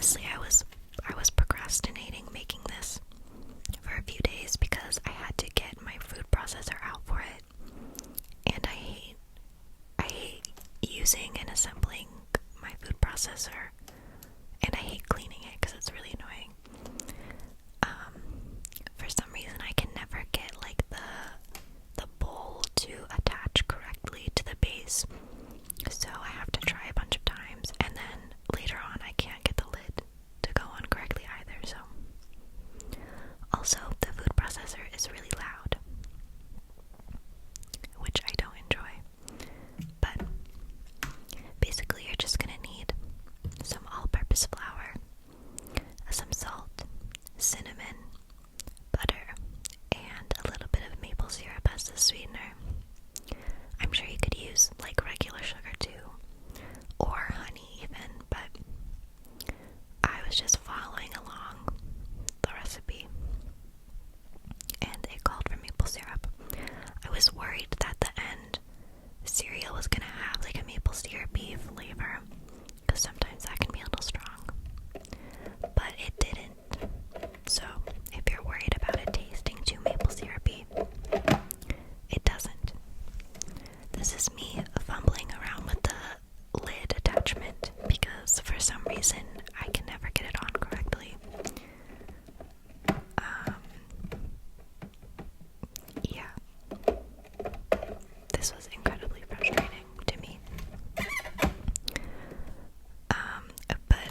honestly, I was procrastinating making this for a few days because I had to get my food processor out for it, and I hate using and assembling my food processor, and I hate cleaning it because it's really annoying. For some reason, I can never get like the bowl to attach correctly to the base, so I have to try a bunch of times, and then later on I can't get the lid to go on correctly either. So also, the food processor is really loud, which I don't enjoy. But basically, you're just gonna need some all-purpose flour, some salt, cinnamon, butter, and a little bit of maple syrup as the sweetener. I'm sure you could use like regular sugar too, or honey even, but I was just following along the recipe, and it called for maple syrup. I was worried that the end cereal was gonna have like a maple syrupy flavor, because sometimes that can be a little strong, but it didn't. So if you're worried about it tasting too maple syrupy, it doesn't. This is me fumbling around with the lid attachment because for some reason I can never get it on correctly. Yeah. This was incredibly frustrating to me. But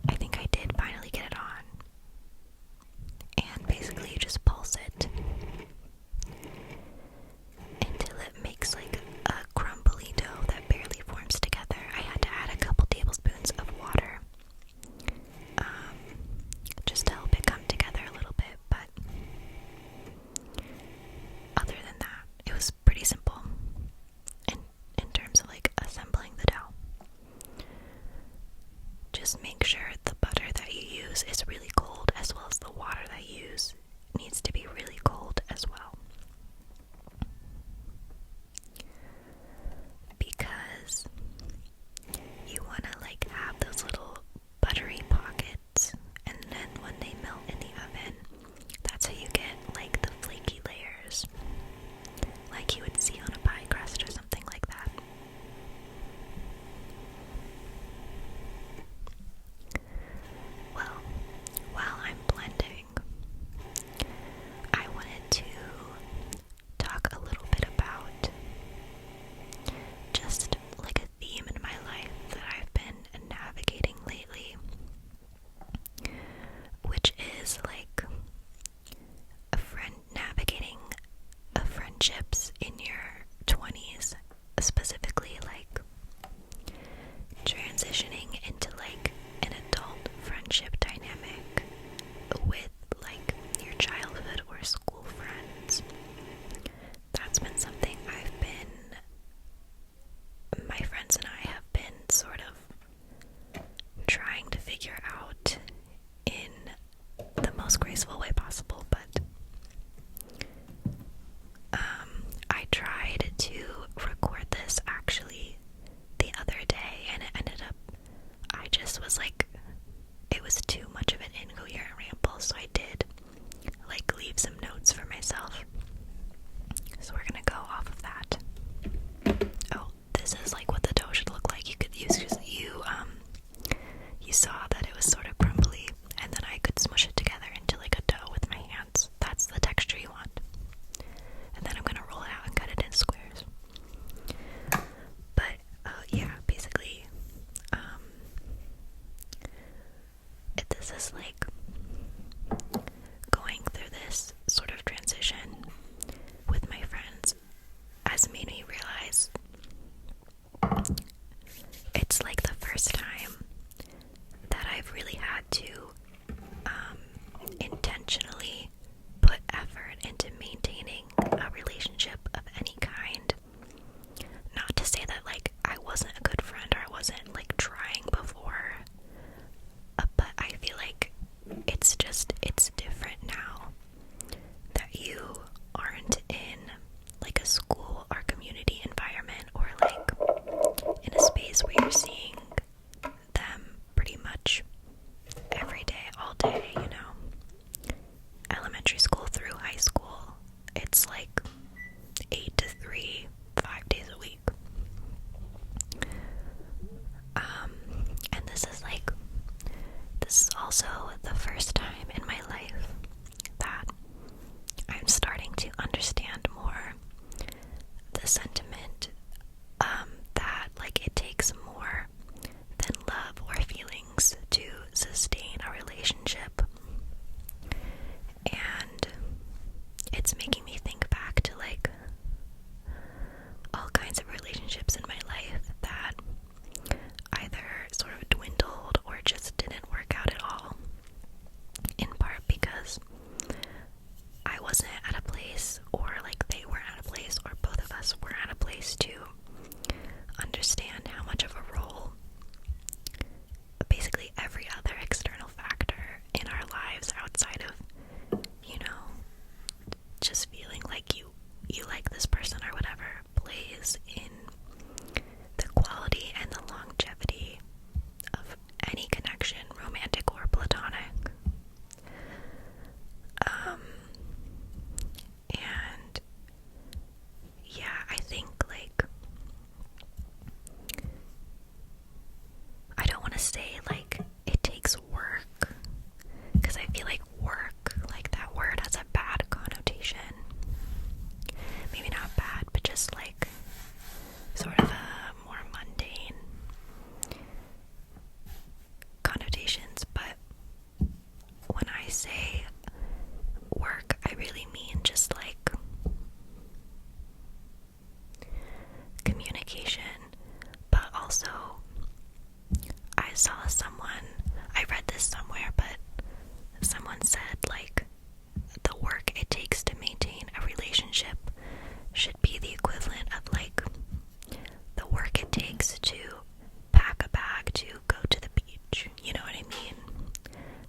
I think I did finally get it on. And basically you just pulse it until it makes like a crumbly dough that barely forms together. I had to add a couple tablespoons of water just to help it come together a little bit, but other than that, it was pretty simple in terms of like assembling the dough. Just make sure the butter that you use is really cold, as well as the water that you use needs to be really cold as well. Because you want to like have those little buttery pockets, and then when they melt in the oven, that's how you get like the flaky layers, like you would see on a pie crust or something like that. Well, while I'm blending, I wanted to talk a little bit about just like a theme in my life that I've been navigating lately, which is like navigating friendships in your 20s, specifically like transitioning into like an adult friendship dynamic with like your childhood or school friends. That's been something my friends and I have been sort of trying to figure out in the most graceful way possible, but I tried to record this actually the other day, and it ended up, I just was like, it was too much of an incoherent ramble, so I did like leave some notes for myself. So we're gonna go off of that. Oh, this is like what the dough should look like. You could use, you saw that it was sort of crumbly, and then I could smush it together into like a dough with my hands. That's the texture you want. And then I'm gonna roll it out and cut it in squares. But yeah, basically, this is like going through this sort of transition with my friends has made me realize relationships in my life that either sort of dwindled or just didn't work out at all, in part because I wasn't at a place, or like they weren't at a place, or both of us were at a place to understand how much of a role basically every other external factor in our lives outside of, you know, just feeling like you like this person or whatever, plays in the quality and the longevity of any connection, romantic or platonic. And yeah, I think like, I don't want to say like it takes work, because I feel like work, like that word has a bad connotation. Maybe not bad, but just like sort of a more mundane connotations. But when I say work, I really mean just like communication, but also I read this somewhere, but someone said like the work it takes to maintain a relationship should be the equivalent of like the work it takes to pack a bag to go to the beach. You know what I mean?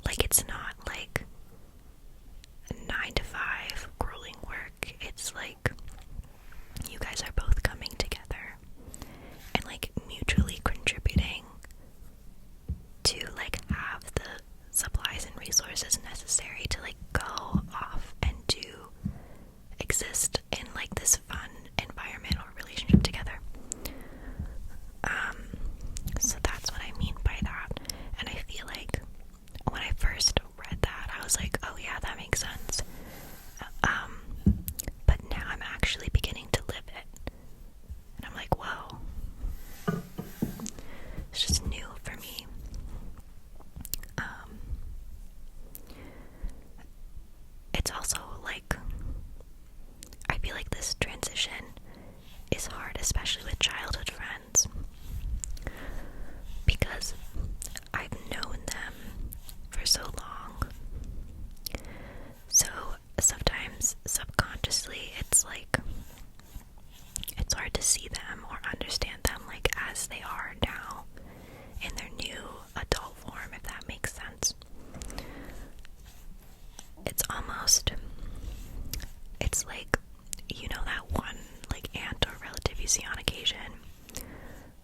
Like, it's not like 9 to 5 grueling work. It's like you guys are both coming together and like mutually contributing to like have the supplies and resources necessary to like go off and to exist in like this fun environment or relationship together. So that's what I mean by that. And I feel like when I first read that, I was like, oh yeah, that makes sense. But now I'm actually beginning to live it. And I'm like, whoa. It's just new for me. It's also like, I feel like this transition is hard, especially with childhood friends, because I've known them for so long. So sometimes subconsciously it's like, it's hard to see them or understand them like as they are now in their new adult form, if that makes sense. It's like, you know, that one like aunt or relative you see on occasion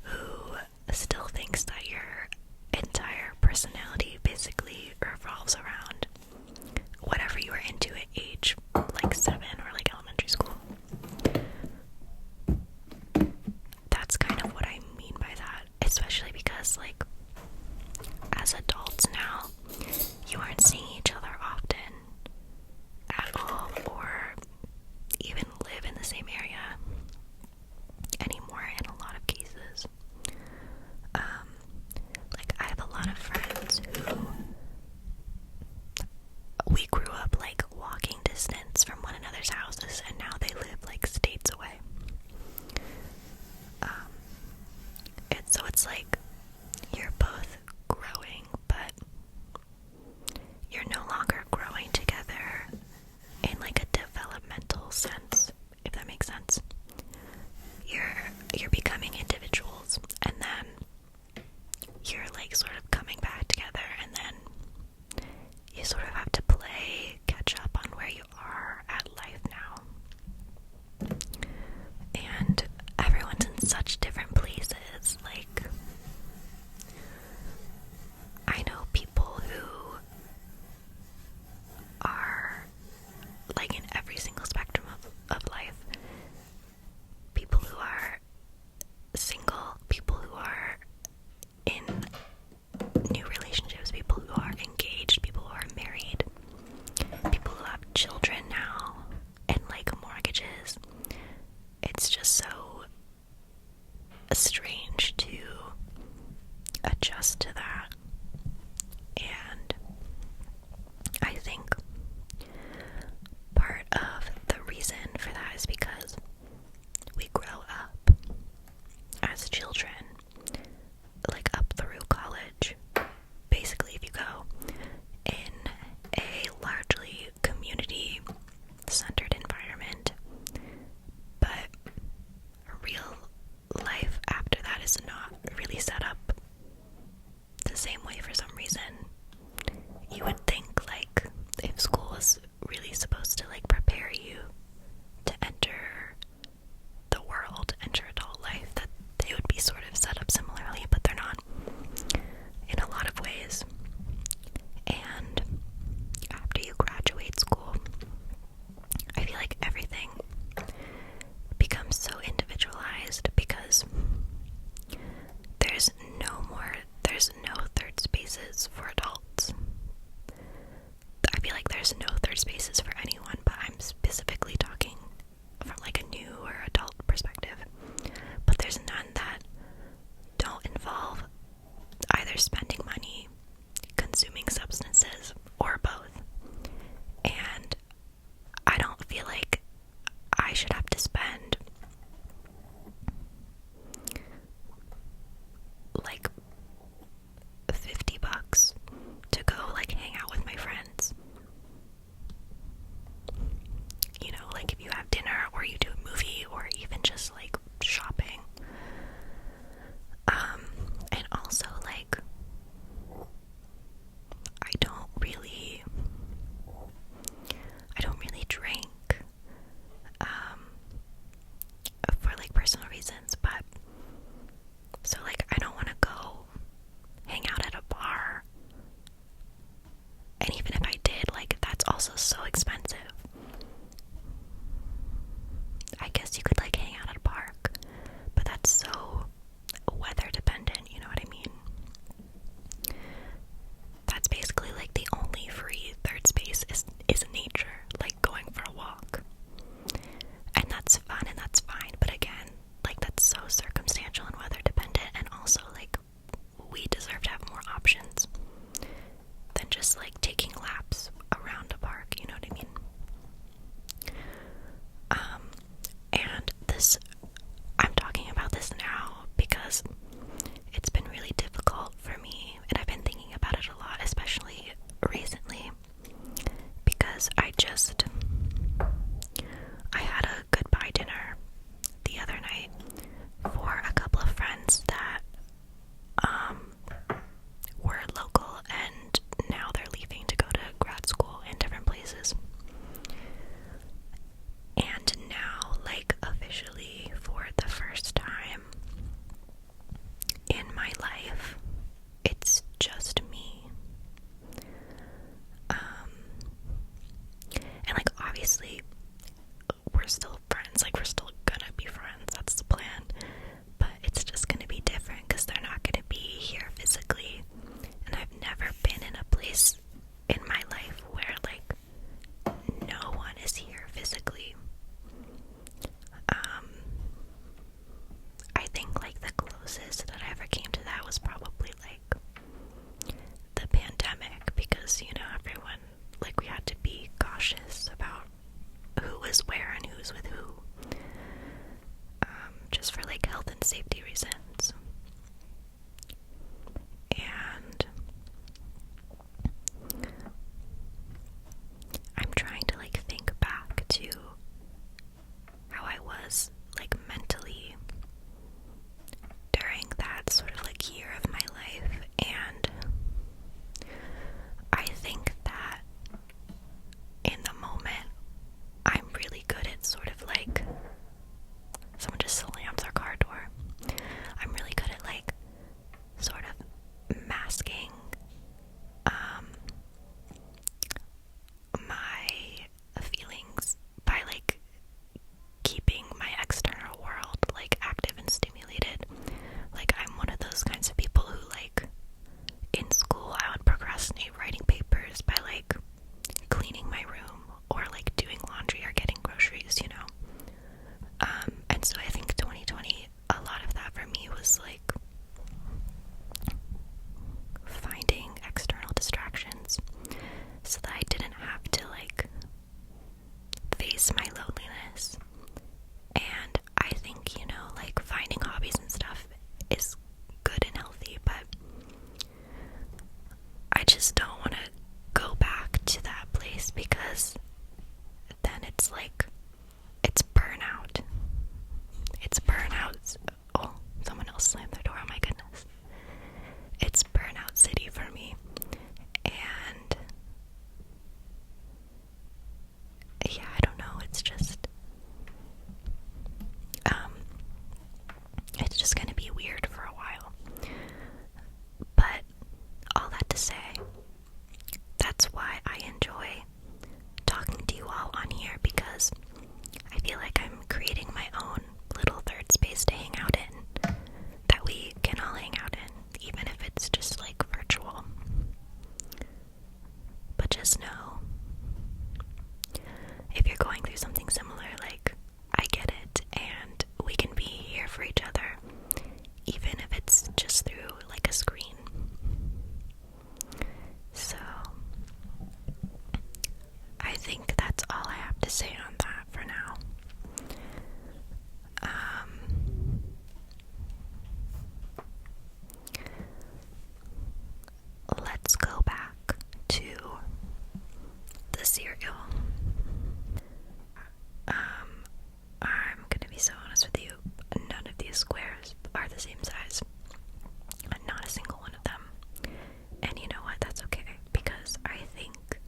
who still thinks that your entire personality basically revolves around whatever you were into at age like 7 or like elementary school. That's kind of what I mean by that, especially because like as adults now, you aren't seeing each other often at all, or even live in the same area anymore in a lot of cases. Like I have a lot of friends who we grew up like walking distance from one another's houses, and now they live like states away. It's like you're both growing, but you're no longer growing together in like a developmental sense, if that makes sense. You're becoming individuals, and then you're like sort of coming back together, and then you sort of have to catch up on where you are at life now. And everyone's in such different places. Like, I know people who are like in every single spectrum of life. People who are single, people who are in new relationships, people who are engaged, people who are married, people who have children now, and like mortgages. It's just so strange to adjust to that. And I think part of the reason for that is because we grow up reasons. And I'm trying to like think back to how I was like mentally during that sort of like year of my life, and I think that in the moment I'm really good at sort of like, someone just slams our car door. I'm really good at like sort of masking my feelings by like keeping my external world like active and stimulated. Like I'm one of those kinds of people who like in school I would procrastinate writing papers by like cleaning my room or like doing laundry or getting groceries, you know. And so I think 2020, a lot of that for me was like finding external distractions so that I didn't have to like face my loneliness. And I think, you know, like finding hobbies and stuff is good and healthy, but I just don't want to go back to that place, because then it's like, it's burnout. It's burnout. Oh, someone else slammed their door. Oh my goodness. It's burnout city for me. And yeah, I don't know. It's just, it's just gonna be weird for a while. But all that to say, that's why I enjoy talking to you all on here, because I feel like I'm creating my own little third space to hang out in, that we can all hang out in, even if it's just like virtual. But just know, if you're going through something similar, like, I get it, and we can be here for each other, even if it's just through like a screen. So I think that's all I have to say on that for now. Let's go back to the cereal. I'm gonna be so honest with you, none of these squares are the same size. Not a single one of them. And you know what? That's okay, because I think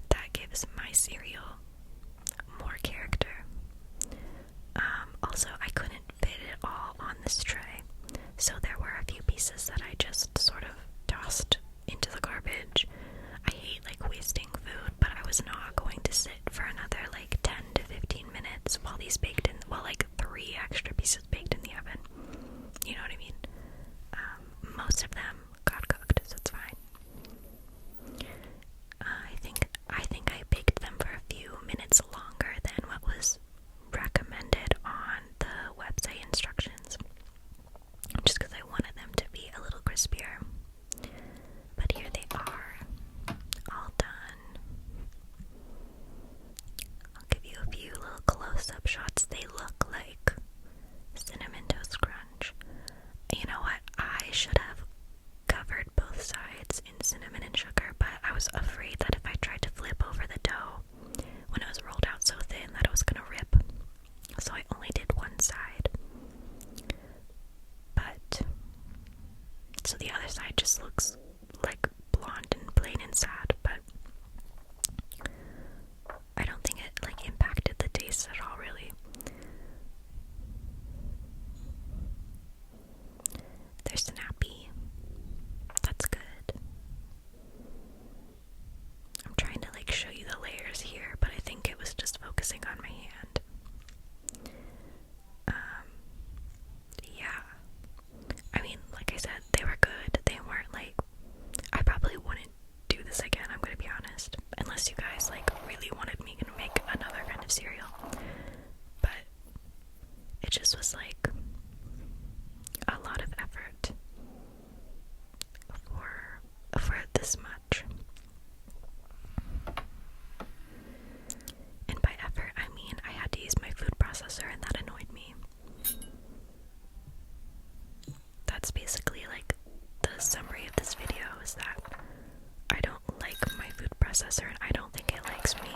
that gives my cereal more character. Also, I couldn't fit it all on this tray, so there were a few pieces that I just sort of tossed into the garbage. I hate like wasting food, but I was not going to sit for another like 10 to 15 minutes while these baked in, well, like 3 extra pieces baked in the oven. You know what I mean? Most of them got cooked, so it's fine. I think I baked them for a few minutes longer than what was recommended on the website instructions, just because I wanted them to be a little crispier. But here they are, all done. I'll give you a few little close-up shots. They look like Cinnamon Toast Crunch. You know what? I should have covered both sides in cinnamon and sugar, but I was afraid that if I tried to flip over the dough when it was rolled out so thin that it was gonna rip. So I only did one side. But so the other side just looks like blonde and plain and sad, but I don't think it like impacted the taste at all, really. They're snappy. That's good. I'm trying to like show you the layers here, but I think it was just focusing on my hand. Yeah. I mean, like I said, they were good. They weren't like, I probably wouldn't do this again. the summary of this video is that I don't like my food processor and I don't think it likes me.